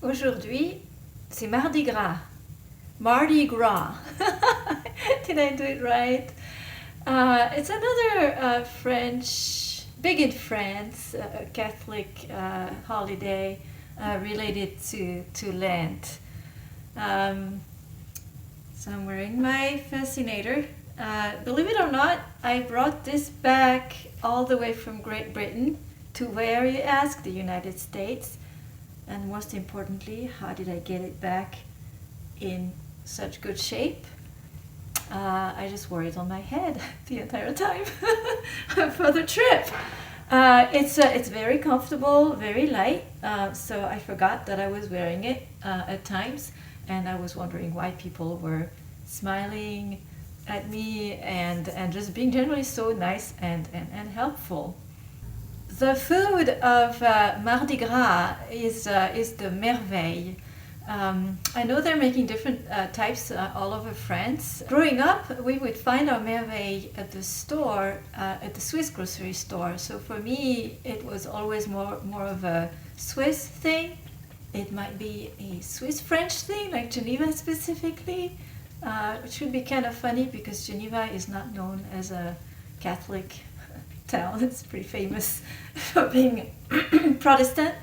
Aujourd'hui, c'est Mardi Gras. Mardi Gras. Did I do it right? It's another big in France, Catholic holiday related to Lent. So I'm wearing my fascinator. Believe it or not, I brought this back all the way from Great Britain to where you ask, the United States. And most importantly, how did I get it back in such good shape? I just wore it on my head the entire time for the trip. It's very comfortable, very light, so I forgot that I was wearing it at times, and I was wondering why people were smiling at me and just being generally so nice and helpful. The food of Mardi Gras is the Merveilles. I know they're making different types all over France. Growing up, we would find our Merveilles at the store, at the Swiss grocery store. So for me, it was always more of a Swiss thing. It might be a Swiss-French thing, like Geneva specifically, which would be kind of funny because Geneva is not known as a Catholic town. It's pretty famous for being Protestant.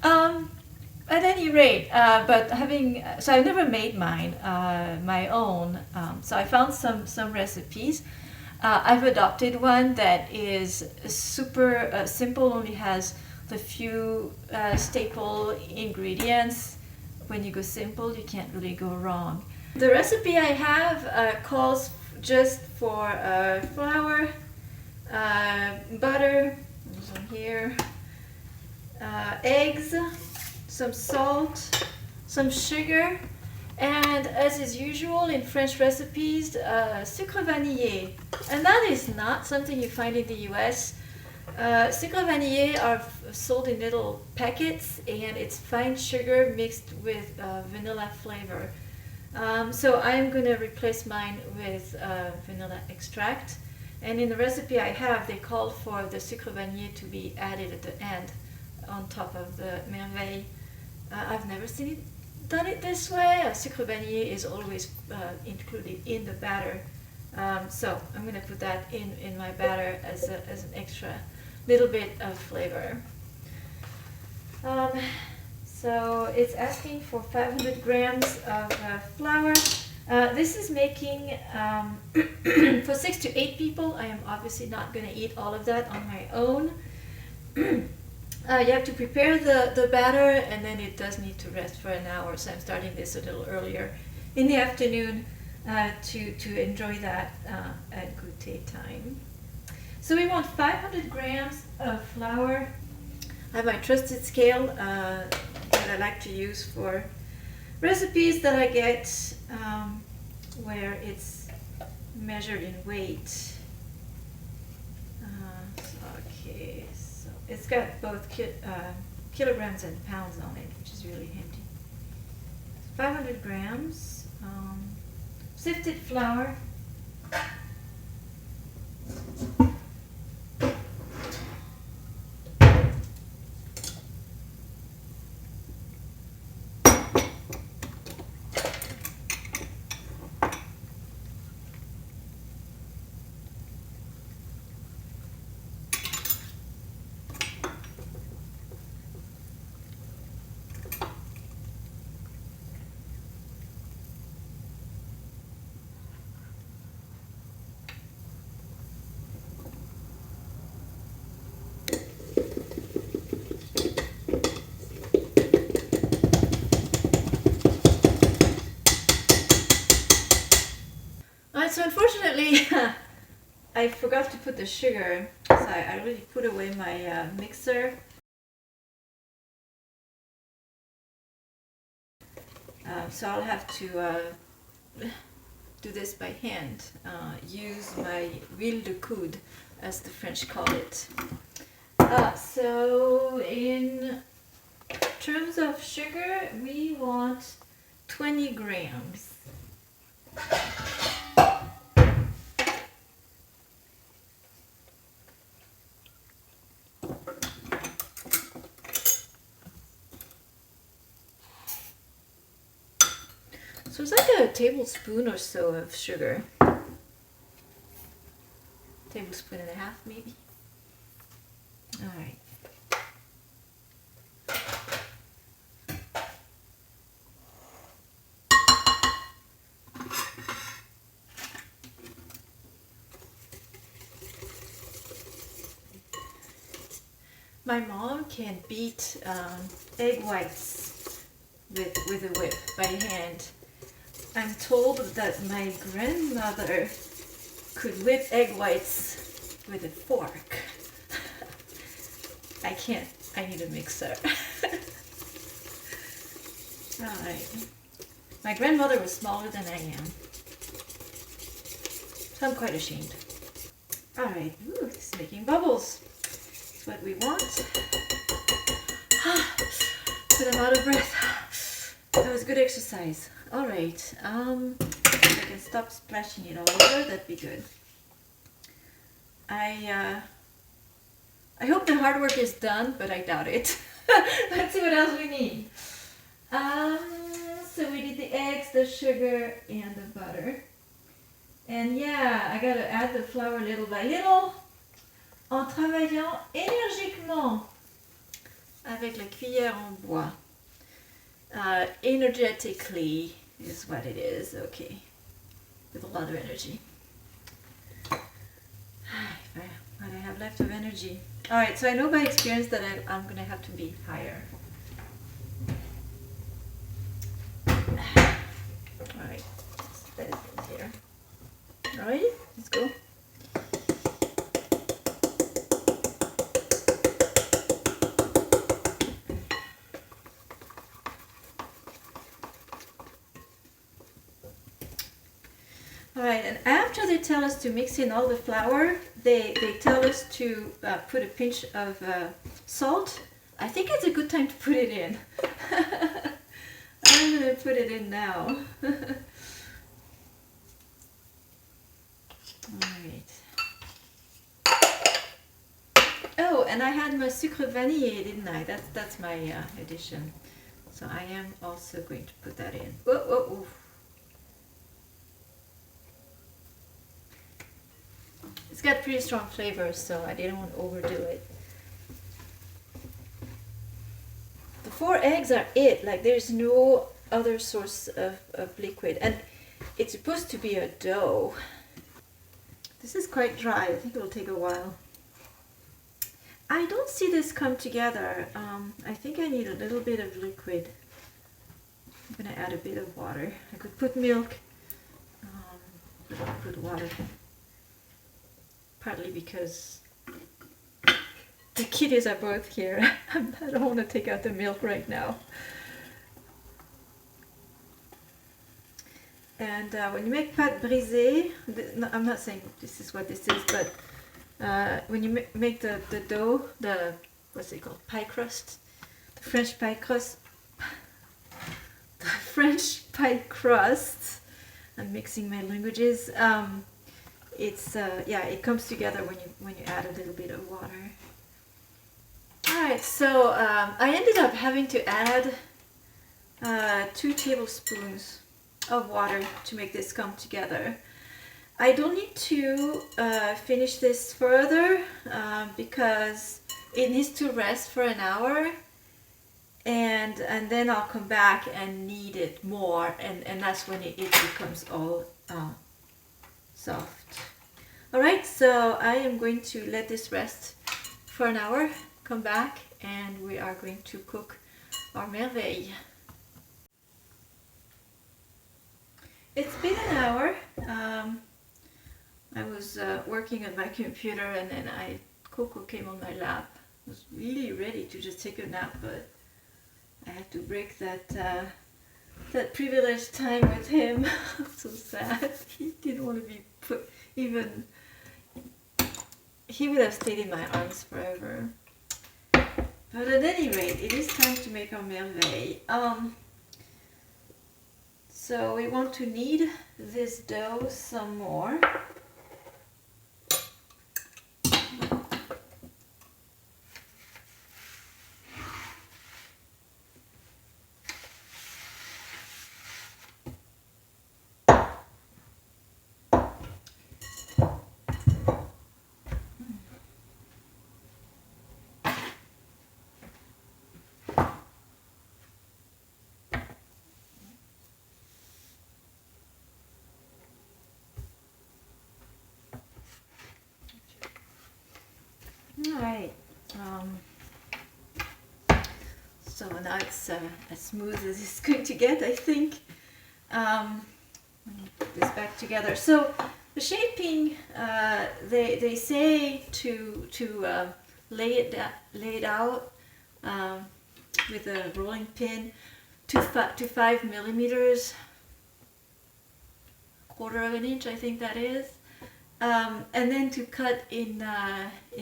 At any rate, so I've never made my own. So I found some recipes. I've adopted one that is super simple, only has the few staple ingredients. When you go simple, you can't really go wrong. The recipe I have calls just for flour, butter, some here, eggs, some salt, some sugar, and as is usual in French recipes, sucre vanillé. And that is not something you find in the US. Sucre vanillé are sold in little packets, and it's fine sugar mixed with vanilla flavor. So I'm going to replace mine with vanilla extract. And in the recipe I have, they called for the sucre vanillé to be added at the end on top of the Merveilles. I've never seen it done it this way. Sucre vanillé is always included in the batter. So I'm going to put that in my batter as an extra little bit of flavor. So it's asking for 500 grams of flour. This is making for 6 to 8 people. I am obviously not going to eat all of that on my own. You have to prepare the batter, and then it does need to rest for an hour. So I'm starting this a little earlier in the afternoon to enjoy that at goûter time. So we want 500 grams of flour. I have my trusted scale that I like to use for recipes that I get where it's measured in weight. Okay, so it's got both kilograms and pounds on it, which is really handy. 500 grams sifted flour. So unfortunately, I forgot to put the sugar, so I already put away my mixer. So I'll have to do this by hand, use my huile de coude, as the French call it. So in terms of sugar, we want 20 grams. So it's like a tablespoon or so of sugar. Tablespoon and a half maybe. All right. My mom can beat egg whites with a whip by hand. I'm told that my grandmother could whip egg whites with a fork. I can't. I need a mixer. Alright. My grandmother was smaller than I am, so I'm quite ashamed. Alright, it's making bubbles. That's what we want. But I'm out of breath. That was good exercise. Alright, if I can stop splashing it all over, that'd be good. I hope the hard work is done, but I doubt it. Let's see what else we need. So we did the eggs, the sugar, and the butter. And yeah, I gotta add the flour little by little en travaillant énergiquement avec la cuillère en bois. Energetically is what it is, okay. With a lot of energy. What I have left of energy. Alright, so I know by experience that I'm gonna have to be higher. Alright, that is in here. Alright, let's go. Alright, and after they tell us to mix in all the flour, they tell us to put a pinch of salt. I think it's a good time to put it in. I'm going to put it in now. Alright. Oh, and I had my sucre vanillé, didn't I? That's my addition. So I am also going to put that in. Whoa, whoa, whoa. It's got pretty strong flavor, so I didn't want to overdo it. The 4 eggs are it, like there's no other source of liquid. And it's supposed to be a dough. This is quite dry, I think it'll take a while. I don't see this come together. I think I need a little bit of liquid. I'm gonna add a bit of water. I could put milk, but I'll put water. Partly because the kiddies are both here. I don't want to take out the milk right now. And when you make pâte brisée, no, I'm not saying this is what this is, but when you make the dough, what's it called, pie crust, the French pie crust, I'm mixing my languages. It's yeah, it comes together when you add a little bit of water. Alright, so I ended up having to add 2 tablespoons of water to make this come together. I don't need to finish this further because it needs to rest for an hour, and then I'll come back and knead it more, and that's when it becomes all soft. Alright, so I am going to let this rest for an hour, come back, and we are going to cook our merveilles. It's been an hour. I was working on my computer, and then Coco came on my lap. I was really ready to just take a nap, but I had to break that privileged time with him. I'm so sad. He didn't want to be put even. He would have stayed in my arms forever. But at any rate, it is time to make our merveilles. So we want to knead this dough some more. All right. So now it's as smooth as it's going to get, I think. Let me put this back together. So the shaping, they say to lay it out with a rolling pin to 5 millimeters, quarter of an inch, I think that is, and then to cut in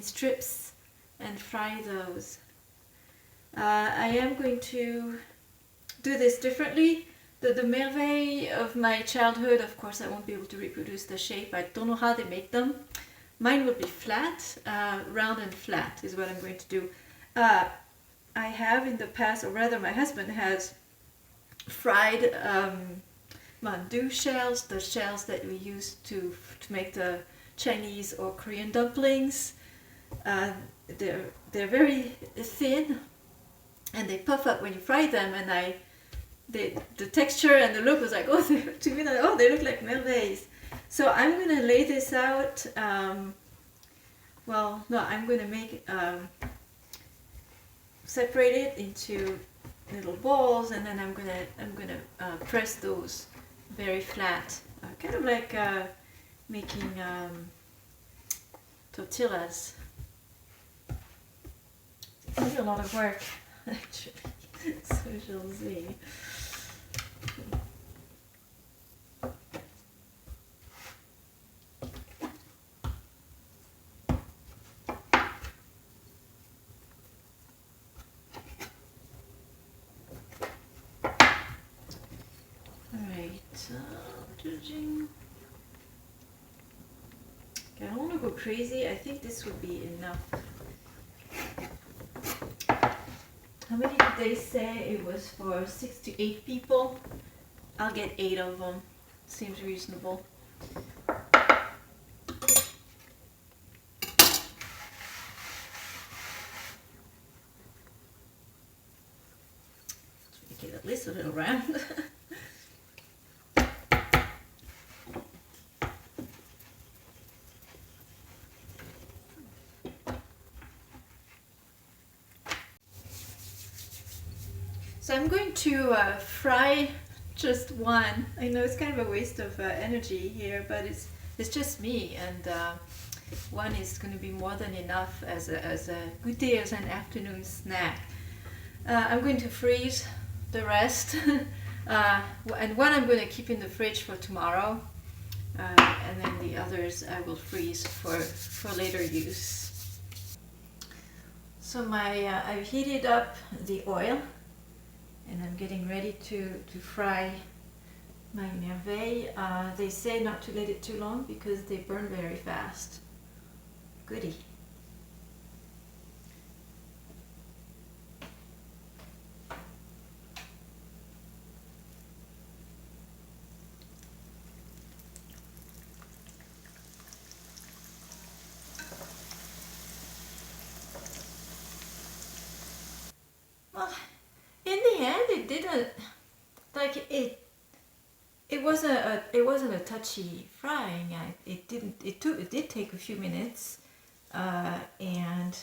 strips and fry those. I am going to do this differently. The Merveilles of my childhood, of course, I won't be able to reproduce the shape. I don't know how they make them. Mine will be flat, round and flat is what I'm going to do. I have in the past, or rather my husband has fried mandu shells, the shells that we use to make the Chinese or Korean dumplings. They're very thin and they puff up when you fry them, and the texture and the look was like, oh, to me, oh, they look like Merveilles. So I'm going to lay this out. Well, no, I'm going to make separate it into little balls, and then I'm gonna press those very flat, kind of like making tortillas. It's gonna be a lot of work, actually. So you'll see. Judging. Okay, I don't want to go crazy. I think this would be enough. How many did they say it was for? 6 to 8 people? I'll get 8 of them. Seems reasonable. Make it at least a little round. So I'm going to fry just one. I know it's kind of a waste of energy here, but it's just me, and one is going to be more than enough as a goûter, as an afternoon snack. I'm going to freeze the rest, and one I'm going to keep in the fridge for tomorrow, and then the others I will freeze for later use. So I've heated up the oil, and I'm getting ready to fry my merveille. They say not to let it too long because they burn very fast. Goody. Well, in the end, it didn't, like, it wasn't a touchy frying. It did take a few minutes, and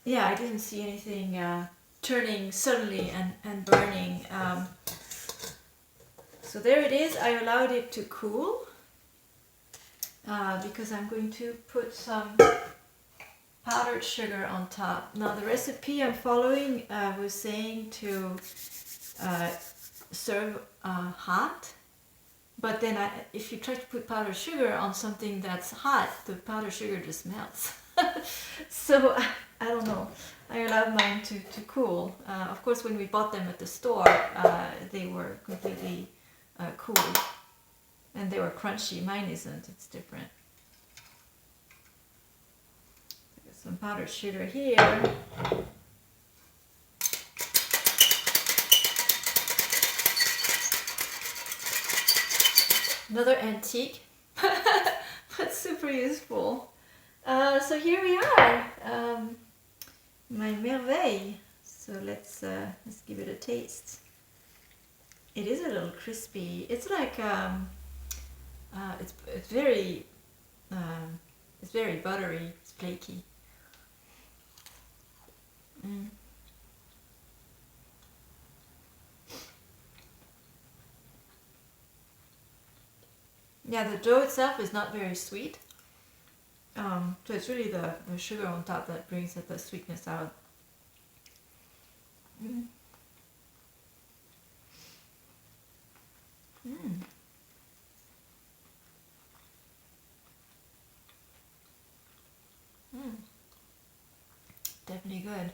yeah, I didn't see anything turning suddenly and burning. So there it is. I allowed it to cool because I'm going to put some powdered sugar on top. Now the recipe I'm following was saying to serve hot, but then if you try to put powdered sugar on something that's hot, the powdered sugar just melts. So I don't know. I allowed mine to cool. Of course, when we bought them at the store, they were completely cool, and they were crunchy. Mine isn't. It's different. Some powdered sugar here. Another antique, but super useful. So here we are, my merveille. So let's give it a taste. It is a little crispy. It's like it's very buttery. It's flaky. Mm. Yeah, the dough itself is not very sweet. So it's really the sugar on top that brings the sweetness out. Mm. Mm. Mm. Definitely good.